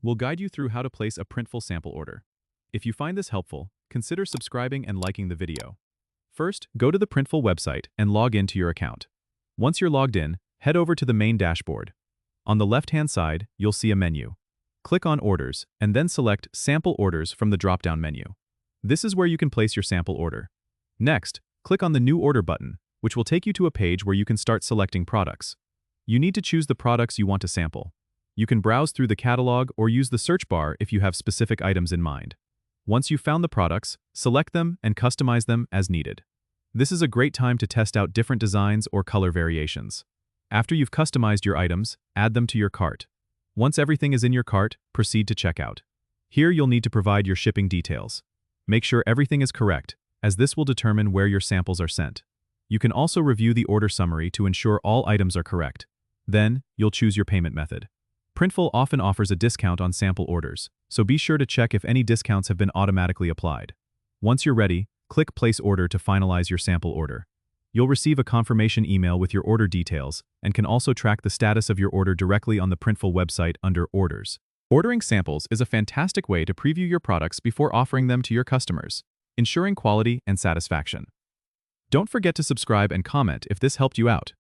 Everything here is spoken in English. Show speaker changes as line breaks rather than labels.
We'll guide you through how to place a Printful sample order. If you find this helpful, consider subscribing and liking the video. First, go to the Printful website and log into your account. Once you're logged in, head over to the main dashboard. On the left-hand side, you'll see a menu. Click on Orders, and then select Sample Orders from the drop-down menu. This is where you can place your sample order. Next, click on the New Order button, which will take you to a page where you can start selecting products. You need to choose the products you want to sample. You can browse through the catalog or use the search bar if you have specific items in mind. Once you've found the products, select them and customize them as needed. This is a great time to test out different designs or color variations. After you've customized your items, add them to your cart. Once everything is in your cart, proceed to checkout. Here you'll need to provide your shipping details. Make sure everything is correct, as this will determine where your samples are sent. You can also review the order summary to ensure all items are correct. Then, you'll choose your payment method. Printful often offers a discount on sample orders, so be sure to check if any discounts have been automatically applied. Once you're ready, click Place Order to finalize your sample order. You'll receive a confirmation email with your order details and can also track the status of your order directly on the Printful website under Orders. Ordering samples is a fantastic way to preview your products before offering them to your customers, ensuring quality and satisfaction. Don't forget to subscribe and comment if this helped you out.